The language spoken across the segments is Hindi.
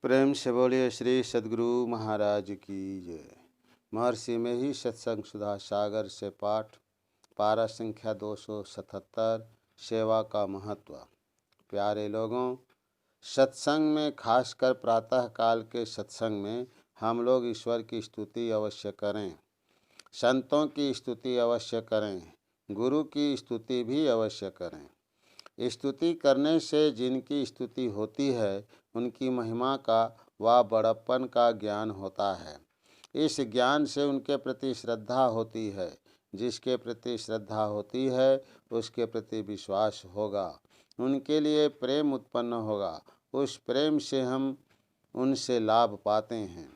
प्रेम से बोलिए श्री सद्गुरु महाराज की जय। महर्षि में ही सत्संग सुधा सागर से पाठ, पारा संख्या 277, सेवा का महत्व। प्यारे लोगों, सत्संग में, खासकर प्रातः काल के सत्संग में, हम लोग ईश्वर की स्तुति अवश्य करें, संतों की स्तुति अवश्य करें, गुरु की स्तुति भी अवश्य करें। स्तुति करने से जिनकी स्तुति होती है उनकी महिमा का व बड़प्पन का ज्ञान होता है। इस ज्ञान से उनके प्रति श्रद्धा होती है। जिसके प्रति श्रद्धा होती है उसके प्रति विश्वास होगा, उनके लिए प्रेम उत्पन्न होगा। उस प्रेम से हम उनसे लाभ पाते हैं।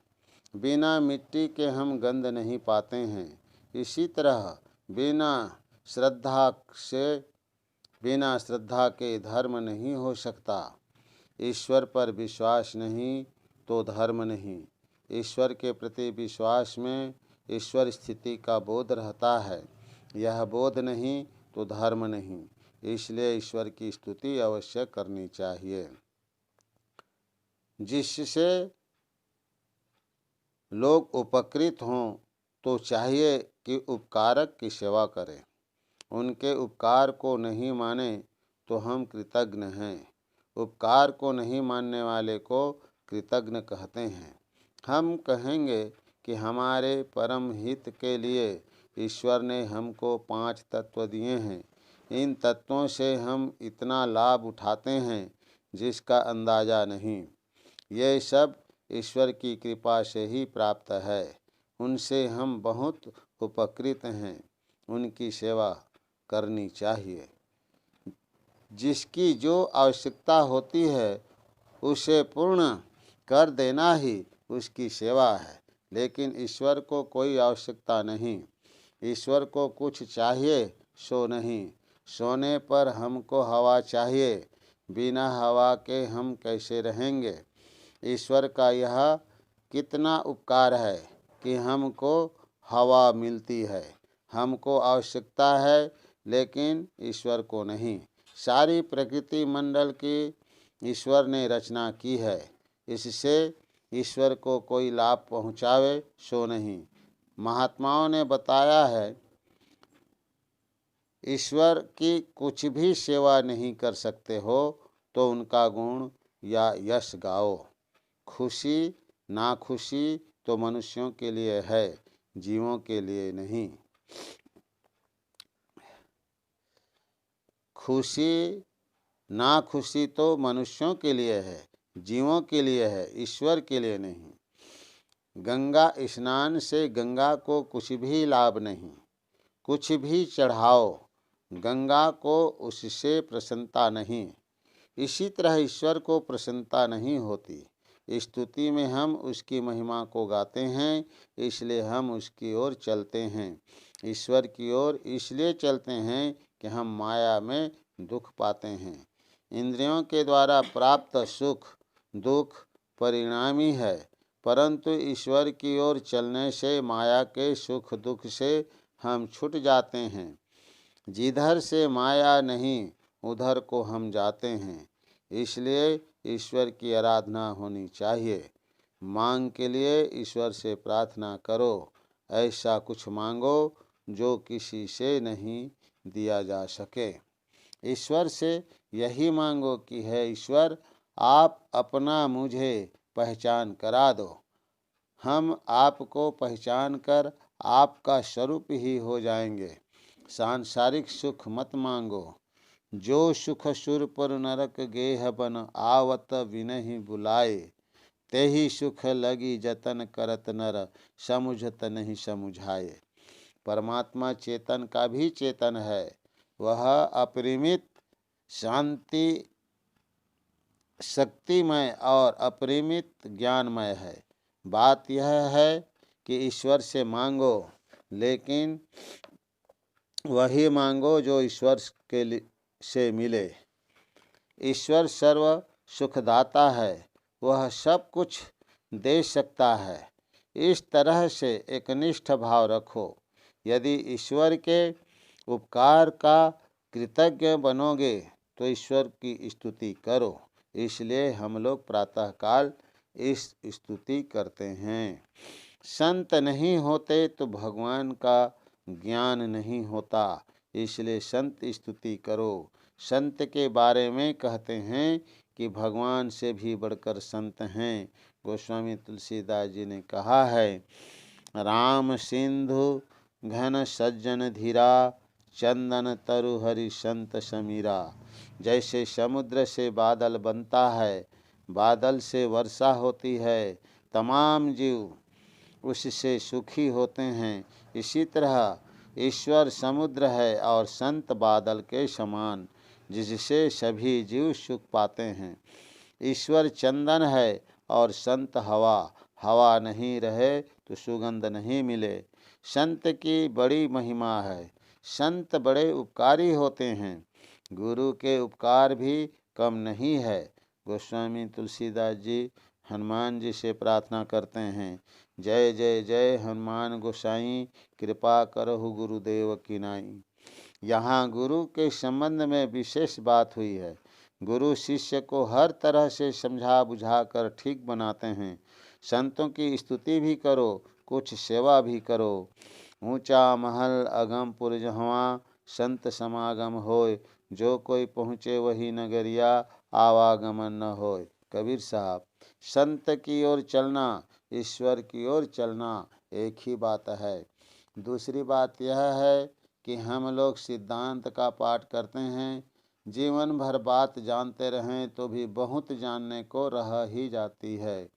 बिना मिट्टी के हम गंध नहीं पाते हैं। इसी तरह बिना श्रद्धा के धर्म नहीं हो सकता। ईश्वर पर विश्वास नहीं तो धर्म नहीं। ईश्वर के प्रति विश्वास में ईश्वर स्थिति का बोध रहता है। यह बोध नहीं तो धर्म नहीं। इसलिए ईश्वर की स्तुति अवश्य करनी चाहिए। जिससे लोग उपकृत हों तो चाहिए कि उपकारक की सेवा करें। उनके उपकार को नहीं माने तो हम कृतज्ञ हैं। उपकार को नहीं मानने वाले को कृतज्ञ कहते हैं। हम कहेंगे कि हमारे परम हित के लिए ईश्वर ने हमको 5 तत्व दिए हैं। इन तत्वों से हम इतना लाभ उठाते हैं जिसका अंदाज़ा नहीं। ये सब ईश्वर की कृपा से ही प्राप्त है। उनसे हम बहुत उपकृत हैं। उनकी सेवा करनी चाहिए। जिसकी जो आवश्यकता होती है उसे पूर्ण कर देना ही उसकी सेवा है। लेकिन ईश्वर को कोई आवश्यकता नहीं। ईश्वर को कुछ चाहिए सो नहीं। सोने पर हमको हवा चाहिए, बिना हवा के हम कैसे रहेंगे। ईश्वर का यह कितना उपकार है कि हमको हवा मिलती है। हमको आवश्यकता है लेकिन ईश्वर को नहीं। सारी प्रकृति मंडल की ईश्वर ने रचना की है। इससे ईश्वर को कोई लाभ पहुँचावे सो नहीं। महात्माओं ने बताया है, ईश्वर की कुछ भी सेवा नहीं कर सकते हो तो उनका गुण या यश गाओ। खुशी नाखुशी तो मनुष्यों के लिए है, जीवों के लिए नहीं। खुशी नाखुशी तो मनुष्यों के लिए है, जीवों के लिए है, ईश्वर के लिए नहीं। गंगा स्नान से गंगा को कुछ भी लाभ नहीं। कुछ भी चढ़ाओ, गंगा को उससे प्रसन्नता नहीं। इसी तरह ईश्वर को प्रसन्नता नहीं होती। स्तुति में हम उसकी महिमा को गाते हैं, इसलिए हम उसकी ओर चलते हैं। ईश्वर की ओर इसलिए चलते हैं कि हम माया में दुख पाते हैं। इंद्रियों के द्वारा प्राप्त सुख दुख परिणामी है, परंतु ईश्वर की ओर चलने से माया के सुख दुख से हम छूट जाते हैं। जिधर से माया नहीं उधर को हम जाते हैं। इसलिए ईश्वर की आराधना होनी चाहिए। मांग के लिए ईश्वर से प्रार्थना करो। ऐसा कुछ मांगो जो किसी से नहीं दिया जा सके। ईश्वर से यही मांगो कि है ईश्वर, आप अपना मुझे पहचान करा दो। हम आपको पहचान कर आपका स्वरूप ही हो जाएंगे। सांसारिक सुख मत मांगो। जो सुख सुर पर नरक गेह बन आवत विनहि बुलाए, तेहि सुख लगी जतन करत नर समुझत नहीं समुझाए। परमात्मा चेतन का भी चेतन है। वह अपरिमित शांति शक्तिमय और अपरिमित ज्ञानमय है। बात यह है कि ईश्वर से मांगो, लेकिन वही मांगो जो ईश्वर से मिले। ईश्वर सर्व सुखदाता है, वह सब कुछ दे सकता है। इस तरह से एक निष्ठ भाव रखो। यदि ईश्वर के उपकार का कृतज्ञ बनोगे तो ईश्वर की स्तुति करो। इसलिए हम लोग प्रातःकाल इस स्तुति करते हैं। संत नहीं होते तो भगवान का ज्ञान नहीं होता, इसलिए संत स्तुति करो। संत के बारे में कहते हैं कि भगवान से भी बढ़कर संत हैं। गोस्वामी तुलसीदास जी ने कहा है, राम सिंधु घन सज्जन धीरा, चंदन तरु हरि संत समीरा। जैसे समुद्र से बादल बनता है, बादल से वर्षा होती है, तमाम जीव उससे सुखी होते हैं, इसी तरह ईश्वर समुद्र है और संत बादल के समान, जिससे सभी जीव सुख पाते हैं। ईश्वर चंदन है और संत हवा, हवा नहीं रहे तो सुगंध नहीं मिले। संत की बड़ी महिमा है, संत बड़े उपकारी होते हैं, गुरु के उपकार भी कम नहीं है। गोस्वामी तुलसीदास जी हनुमान जी से प्रार्थना करते हैं, जय जय जय हनुमान गोसाई, कृपा करहु गुरुदेव की नाई। यहाँ गुरु के संबंध में विशेष बात हुई है। गुरु शिष्य को हर तरह से समझा बुझाकर ठीक बनाते हैं। संतों की स्तुति भी करो, कुछ सेवा भी करो। ऊंचा महल अगमपुर जहाँ, संत समागम होय, जो कोई पहुँचे वही नगरिया, आवागमन न होय। कबीर साहब, संत की ओर चलना, ईश्वर की ओर चलना एक ही बात है। दूसरी बात यह है कि हम लोग सिद्धांत का पाठ करते हैं, जीवन भर बात जानते रहें तो भी बहुत जानने को रह ही जाती है।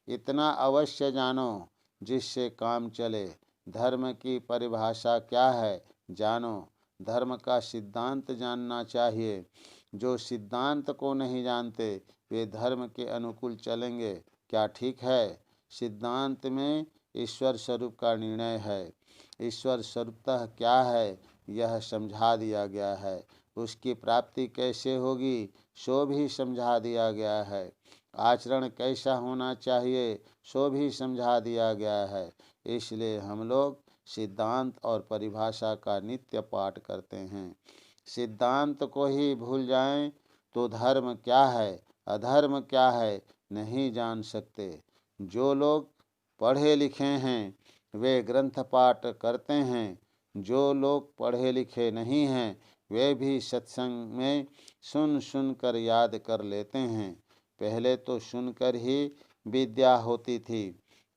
इतना अवश्य जानो जिससे काम चले। धर्म की परिभाषा क्या है जानो, धर्म का सिद्धांत जानना चाहिए। जो सिद्धांत को नहीं जानते वे धर्म के अनुकूल चलेंगे, क्या ठीक है? सिद्धांत में ईश्वर स्वरूप का निर्णय है। ईश्वर स्वरूपतः क्या है यह समझा दिया गया है। उसकी प्राप्ति कैसे होगी सो भी समझा दिया गया है। आचरण कैसा होना चाहिए सो भी समझा दिया गया है। इसलिए हम लोग सिद्धांत और परिभाषा का नित्य पाठ करते हैं। सिद्धांत को ही भूल जाएं तो धर्म क्या है अधर्म क्या है नहीं जान सकते। जो लोग पढ़े लिखे हैं वे ग्रंथ पाठ करते हैं, जो लोग पढ़े लिखे नहीं हैं वे भी सत्संग में सुन सुन कर याद कर लेते हैं। पहले तो सुनकर ही विद्या होती थी।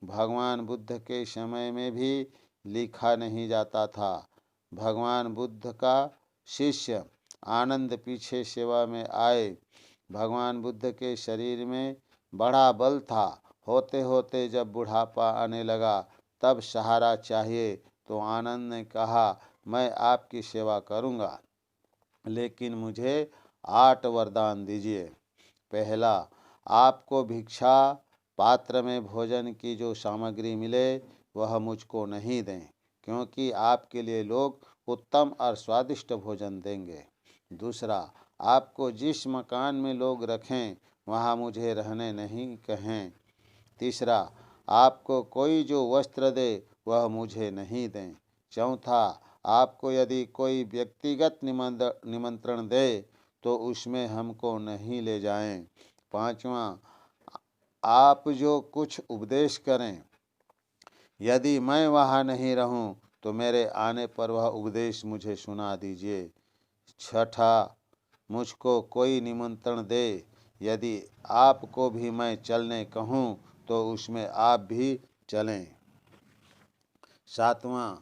भगवान बुद्ध के समय में भी लिखा नहीं जाता था। भगवान बुद्ध का शिष्य आनंद पीछे सेवा में आए। भगवान बुद्ध के शरीर में बड़ा बल था, होते होते जब बुढ़ापा आने लगा तब सहारा चाहिए तो आनंद ने कहा, मैं आपकी सेवा करूँगा, लेकिन मुझे 8 वरदान दीजिए। पहला, आपको भिक्षा पात्र में भोजन की जो सामग्री मिले वह मुझको नहीं दें, क्योंकि आपके लिए लोग उत्तम और स्वादिष्ट भोजन देंगे। दूसरा, आपको जिस मकान में लोग रखें वहाँ मुझे रहने नहीं कहें। तीसरा, आपको कोई जो वस्त्र दे वह मुझे नहीं दें। चौथा, आपको यदि कोई व्यक्तिगत निमंत्रण दे तो उसमें हमको नहीं ले जाएं। पांचवा, आप जो कुछ उपदेश करें यदि मैं वहाँ नहीं रहूं तो मेरे आने पर वह उपदेश मुझे सुना दीजिए। छठा, मुझको कोई निमंत्रण दे, यदि आपको भी मैं चलने कहूँ तो उसमें आप भी चलें। सातवां,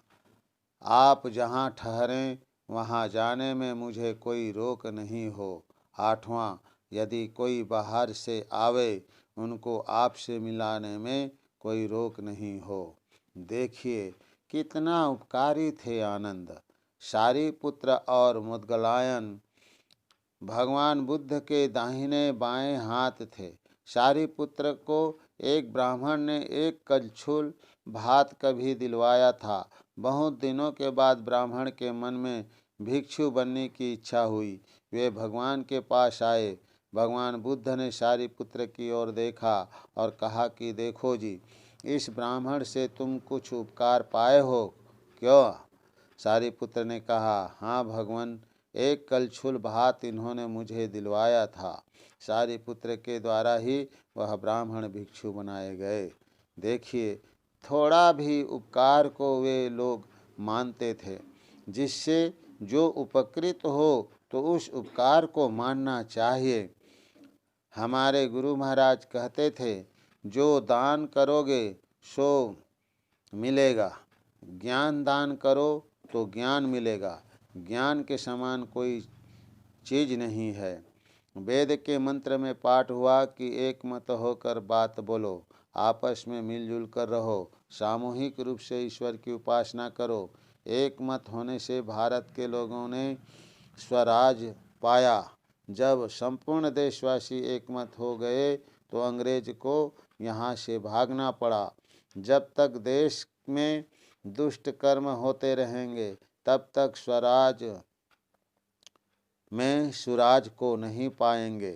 आप जहाँ ठहरें वहाँ जाने में मुझे कोई रोक नहीं हो। आठवां, यदि कोई बाहर से आवे उनको आपसे मिलाने में कोई रोक नहीं हो। देखिए कितना उपकारी थे आनंद। सारीपुत्र और मुद्गलायन भगवान बुद्ध के दाहिने बाएं हाथ थे। सारीपुत्र को एक ब्राह्मण ने एक कलछुल भात कभी दिलवाया था। बहुत दिनों के बाद ब्राह्मण के मन में भिक्षु बनने की इच्छा हुई। वे भगवान के पास आए। भगवान बुद्ध ने सारीपुत्र की ओर देखा और कहा कि देखो जी, इस ब्राह्मण से तुम कुछ उपकार पाए हो क्यों? सारीपुत्र ने कहा, हाँ भगवान, एक कलछुल भात इन्होंने मुझे दिलवाया था। सारिपुत्र के द्वारा ही वह ब्राह्मण भिक्षु बनाए गए। देखिए, थोड़ा भी उपकार को वे लोग मानते थे। जिससे जो उपकृत हो तो उस उपकार को मानना चाहिए। हमारे गुरु महाराज कहते थे, जो दान करोगे सो मिलेगा, ज्ञान दान करो तो ज्ञान मिलेगा। ज्ञान के समान कोई चीज़ नहीं है। वेद के मंत्र में पाठ हुआ कि एक मत होकर बात बोलो, आपस में मिलजुल कर रहो, सामूहिक रूप से ईश्वर की उपासना करो। एक मत होने से भारत के लोगों ने स्वराज पाया। जब संपूर्ण देशवासी एकमत हो गए तो अंग्रेज को यहाँ से भागना पड़ा। जब तक देश में दुष्ट कर्म होते रहेंगे तब तक स्वराज में सुराज को नहीं पाएंगे।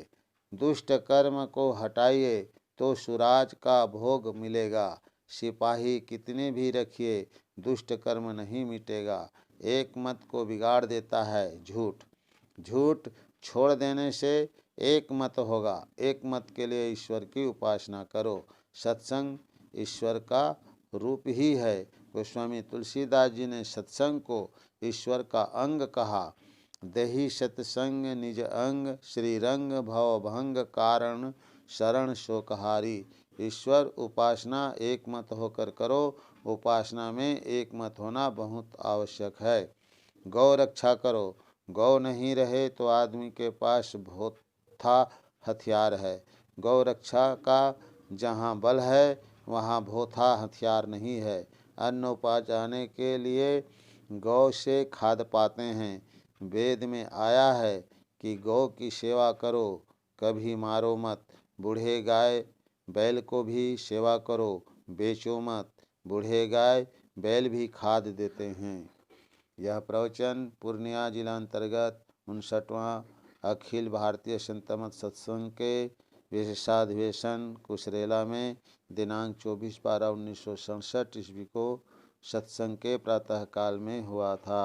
दुष्ट कर्म को हटाइए तो सुराज का भोग मिलेगा। सिपाही कितने भी रखिए, दुष्ट कर्म नहीं मिटेगा। एक मत को बिगाड़ देता है झूठ। झूठ छोड़ देने से एक मत होगा। एक मत के लिए ईश्वर की उपासना करो। सत्संग ईश्वर का रूप ही है। गोस्वामी तुलसीदास जी ने सत्संग को ईश्वर का अंग कहा। देहि सत्संग निज अंग, श्री रंग भव भंग कारण शरण शोकहारी। ईश्वर उपासना एक मत होकर करो। उपासना में एक मत होना बहुत आवश्यक है। गौ रक्षा करो। गौ नहीं रहे तो आदमी के पास भोथा हथियार है। गौ रक्षा का जहाँ बल है वहाँ भोथा हथियार नहीं है। अन्न उपाजाने के लिए गौ से खाद पाते हैं। वेद में आया है कि गौ की सेवा करो, कभी मारो मत। बूढ़े गाय बैल को भी सेवा करो, बेचो मत। बूढ़े गाय बैल भी खाद देते हैं। यह प्रवचन पूर्णिया जिला अंतर्गत 59वां अखिल भारतीय संतमत सत्संग के विशेषाधिवेशन कुशरेला में दिनांक 24/12/1967 ईस्वी को सत्संग के प्रातःकाल में हुआ था।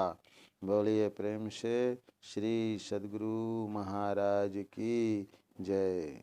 बोलिए प्रेम से श्री सद्गुरु महाराज की जय।